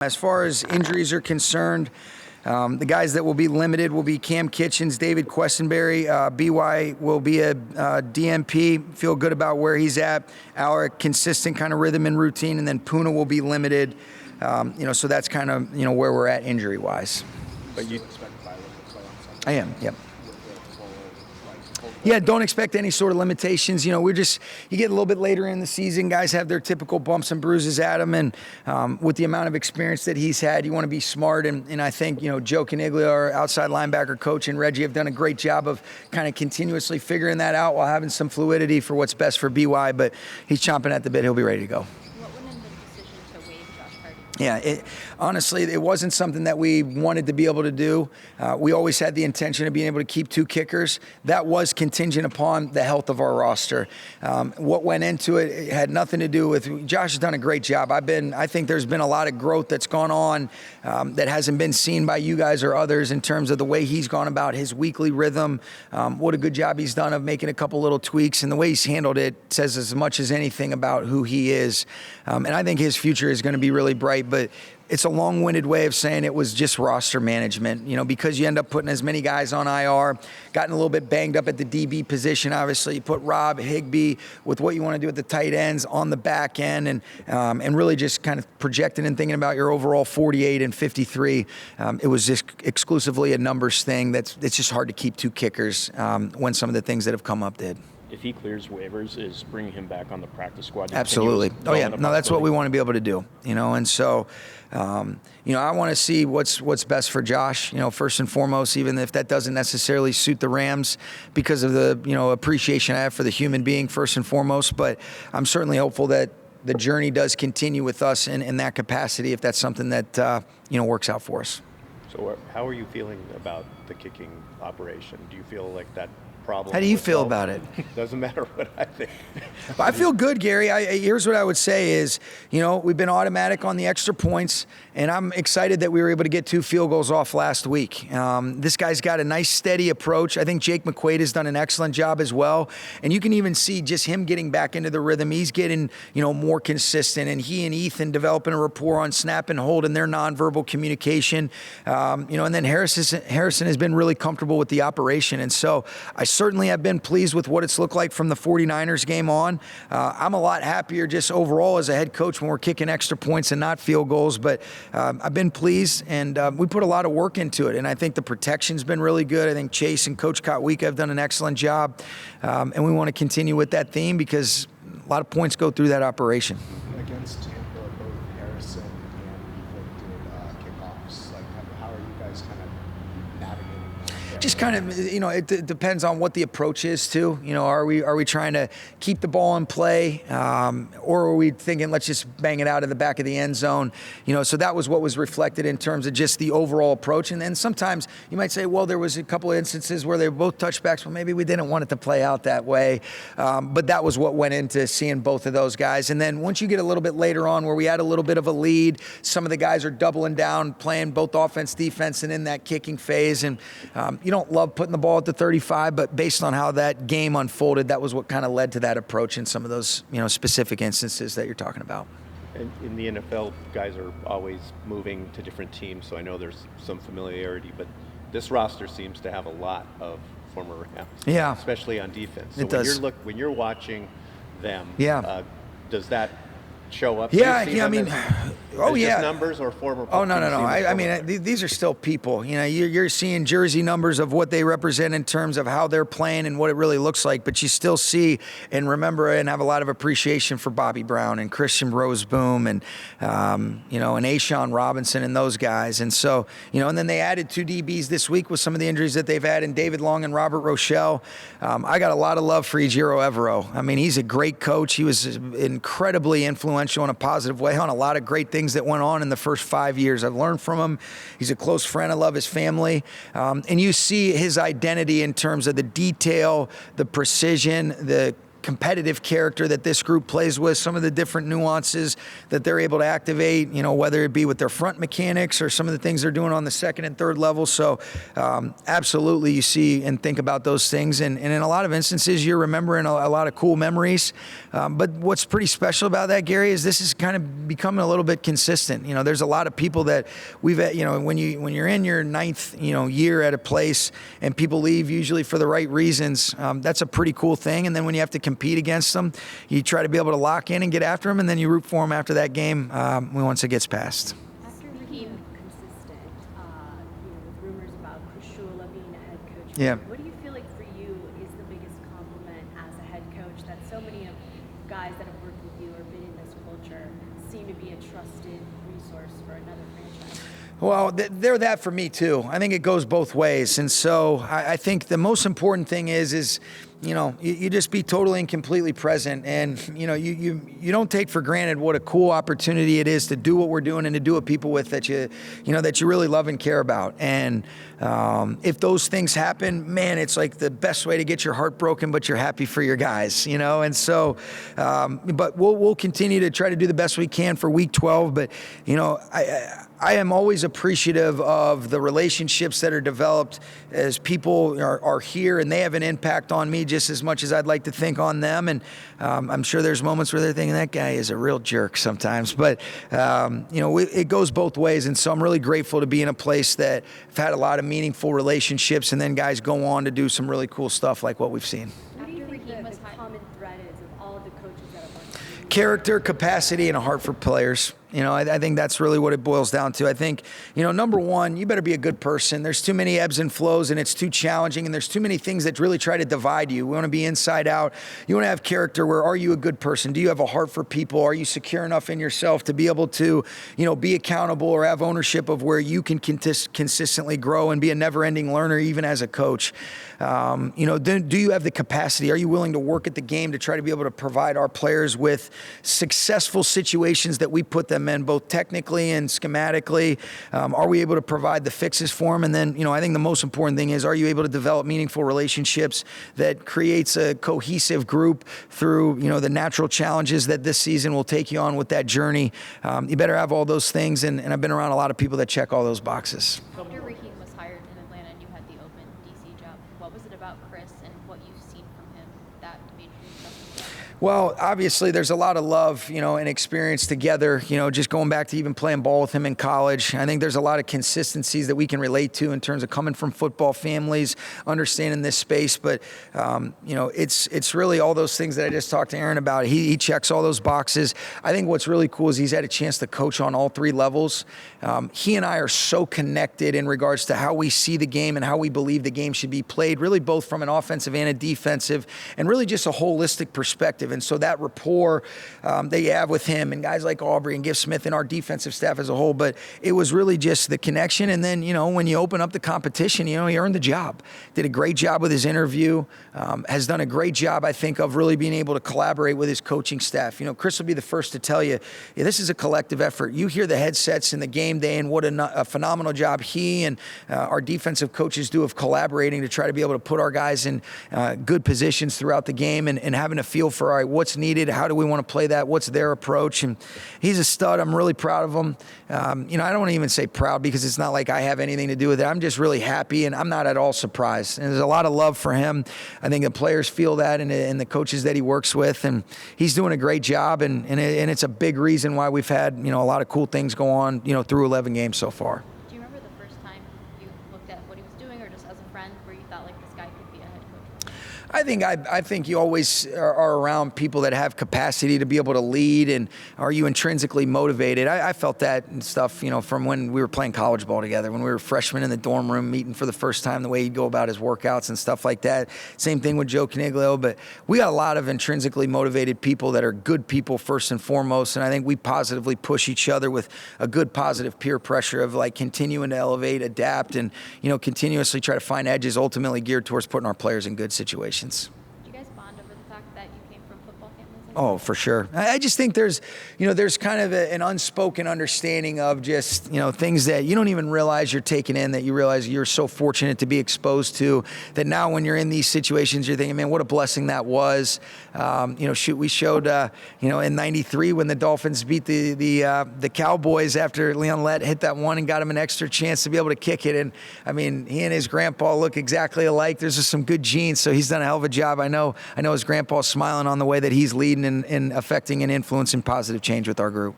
As far as injuries are concerned, the guys that will be limited will be Cam Kitchens, David Questenberry, BY will be a DMP, feel good about where he's at, our consistent kind of rhythm and routine, and then Puna will be limited. So that's kind of, where we're at injury-wise. But you expect Violet to play on Sunday? I am, yep. Yeah, don't expect any sort of limitations. You get a little bit later in the season, guys have their typical bumps and bruises at them, and with the amount of experience that he's had, you want to be smart, and I think, Joe Caniglia, our outside linebacker coach, and Reggie have done a great job of kind of continuously figuring that out while having some fluidity for what's best for BY, but he's chomping at the bit. He'll be ready to go. What went in the decision to waive Josh Karty? Yeah, honestly, it wasn't something that we wanted to be able to do. We always had the intention of being able to keep two kickers. That was contingent upon the health of our roster. What went into it had nothing to do with. Josh has done a great job. I think there's been a lot of growth that's gone on that hasn't been seen by you guys or others in terms of the way he's gone about his weekly rhythm. What a good job he's done of making a couple little tweaks, and the way he's handled it says as much as anything about who he is. And I think his future is going to be really bright. But it's a long-winded way of saying it was just roster management, because you end up putting as many guys on IR, gotten a little bit banged up at the DB position. Obviously, you put Rob Higbee with what you want to do at the tight ends on the back end, and really just kind of projecting and thinking about your overall 48 and 53. It was just exclusively a numbers thing. It's just hard to keep two kickers when some of the things that have come up did. If he clears waivers, is bringing him back on the practice squad? Absolutely. Oh yeah, no, that's what we want to be able to do. And so, I want to see what's best for Josh. First and foremost, even if that doesn't necessarily suit the Rams, because of the appreciation I have for the human being first and foremost. But I'm certainly hopeful that the journey does continue with us in that capacity, if that's something that works out for us. So, how are you feeling about the kicking operation? Do you feel like that problem? How do you feel about it? Doesn't matter what I think. I feel good, Gary. Here's what I would say is, we've been automatic on the extra points, and I'm excited that we were able to get 2 field goals off last week. This guy's got a nice, steady approach. I think Jake McQuaid has done an excellent job as well, and you can even see just him getting back into the rhythm. He's getting, more consistent, and he and Ethan developing a rapport on snap and hold and their nonverbal communication. And then Harrison has been really comfortable with the operation, and so I certainly have been pleased with what it's looked like from the 49ers game on. I'm a lot happier just overall as a head coach when we're kicking extra points and not field goals, but I've been pleased, and we put a lot of work into it, and I think the protection's been really good. I think Chase and Coach Kotwika have done an excellent job, and we want to continue with that theme because a lot of points go through that operation. Against Tampa, both Harrison and Ethan did kickoffs. How are you guys kind of navigating that? Just kind of, it depends on what the approach is too. Are we trying to keep the ball in play, or are we thinking let's just bang it out of the back of the end zone? So that was what was reflected in terms of just the overall approach. And then sometimes you might say, well, there was a couple of instances where they were both touchbacks, well, maybe we didn't want it to play out that way. But that was what went into seeing both of those guys. And then once you get a little bit later on where we had a little bit of a lead, some of the guys are doubling down, playing both offense, defense, and in that kicking phase. And you don't love putting the ball at the 35, but based on how that game unfolded, that was what kind of led to that approach in some of those, specific instances that you're talking about. And in the NFL, guys are always moving to different teams, so I know there's some familiarity, but this roster seems to have a lot of former Rams, yeah, especially on defense. So it does. When you're watching them, yeah, does that show up? Yeah, I mean, just numbers or former? Oh, no. I mean, these are still people. You're seeing jersey numbers of what they represent in terms of how they're playing and what it really looks like. But you still see and remember and have a lot of appreciation for Bobby Brown and Christian Roseboom and and Ashawn Robinson and those guys. And so and then they added 2 DBs this week with some of the injuries that they've had, and David Long and Robert Rochelle. I got a lot of love for Ejiro Evero. I mean, he's a great coach. He was incredibly influential in a positive way on a lot of great things that went on in the first 5 years. I've learned from him. He's a close friend. I love his family. And you see his identity in terms of the detail, the precision, the competitive character that this group plays with, some of the different nuances that they're able to activate, whether it be with their front mechanics or some of the things they're doing on the second and third level. So absolutely you see and think about those things. And in a lot of instances, you're remembering a lot of cool memories. But what's pretty special about that, Gary, is this is kind of becoming a little bit consistent. There's a lot of people that we've, when you're in your ninth, year at a place and people leave usually for the right reasons, that's a pretty cool thing. And then when you have to compete against them, you try to be able to lock in and get after them, and then you root for them after that game once it gets passed. After being consistent, with rumors about Chris Shula being a head coach, Yeah. what do you feel like for you is the biggest compliment as a head coach that so many of guys that have worked with you or been in this culture seem to be a trusted resource for another franchise? Well, they're that for me too. I think it goes both ways. And so I think the most important thing is you just be totally and completely present. And, you don't take for granted what a cool opportunity it is to do what we're doing and to do it people with that you really love and care about. And if those things happen, man, it's like the best way to get your heart broken, but you're happy for your guys, And so, but we'll continue to try to do the best we can for week 12. But, I am always appreciative of the relationships that are developed as people are here and they have an impact on me just as much as I'd like to think on them. And I'm sure there's moments where they're thinking that guy is a real jerk sometimes. But, it goes both ways. And so I'm really grateful to be in a place that I've had a lot of meaningful relationships, and then guys go on to do some really cool stuff like what we've seen. What do you think Raheem was the hired. common thread is of all of the coaches that have worked with you? Character, capacity, and a heart for players. I think that's really what it boils down to. I think, number one, you better be a good person. There's too many ebbs and flows, and it's too challenging, and there's too many things that really try to divide you. We want to be inside out. You want to have character where, are you a good person? Do you have a heart for people? Are you secure enough in yourself to be able to, be accountable or have ownership of where you can consistently grow and be a never-ending learner, even as a coach? Do you have the capacity? Are you willing to work at the game to try to be able to provide our players with successful situations that we put them in, both technically and schematically? Are we able to provide the fixes for them? And then, I think the most important thing is, are you able to develop meaningful relationships that creates a cohesive group through, the natural challenges that this season will take you on with that journey? You better have all those things, and I've been around a lot of people that check all those boxes. After Raheem was hired in Atlanta and you had the open DC job, what was it about Chris and what you've seen from him that made you trust him? Well, obviously, there's a lot of love, and experience together, just going back to even playing ball with him in college. I think there's a lot of consistencies that we can relate to in terms of coming from football families, understanding this space. But, it's really all those things that I just talked to Aaron about. He checks all those boxes. I think what's really cool is he's had a chance to coach on all three levels. He and I are so connected in regards to how we see the game and how we believe the game should be played, really both from an offensive and a defensive, and really just a holistic perspective. And so that rapport that you have with him and guys like Aubrey and Giff Smith and our defensive staff as a whole, but it was really just the connection. And then, when you open up the competition, he earned the job. Did a great job with his interview, has done a great job, I think, of really being able to collaborate with his coaching staff. Chris will be the first to tell you, this is a collective effort. You hear the headsets in the game day and what a phenomenal job he and our defensive coaches do of collaborating to try to be able to put our guys in good positions throughout the game and having a feel for, all right, what's needed, how do we want to play that, what's their approach. And he's a stud. I'm really proud of him. I don't want to even say proud because it's not like I have anything to do with it. I'm just really happy, and I'm not at all surprised. And there's a lot of love for him. I think the players feel that and the coaches that he works with, and he's doing a great job, and it's a big reason why we've had, a lot of cool things go on, through 11 games so far. Do you remember the first time you looked at what he was doing or just as a friend where you thought like this guy could be a head coach? I think you always are around people that have capacity to be able to lead, and are you intrinsically motivated? I felt that and stuff, from when we were playing college ball together, when we were freshmen in the dorm room meeting for the first time, the way he'd go about his workouts and stuff like that. Same thing with Joe Caniglio, but we got a lot of intrinsically motivated people that are good people first and foremost, and I think we positively push each other with a good positive peer pressure of like continuing to elevate, adapt, and continuously try to find edges ultimately geared towards putting our players in good situations. Did you guys bond over the fact that you came from football families Oh, for sure. I just think there's kind of an unspoken understanding of just, things that you don't even realize you're taking in, that you realize you're so fortunate to be exposed to, that now when you're in these situations, you're thinking, man, what a blessing that was. We showed, in '93 when the Dolphins beat the Cowboys after Leon Lett hit that one and got him an extra chance to be able to kick it. And I mean, he and his grandpa look exactly alike. There's just some good genes, so he's done a hell of a job. I know his grandpa's smiling on the way that he's leading and affecting and influencing positive change with our group.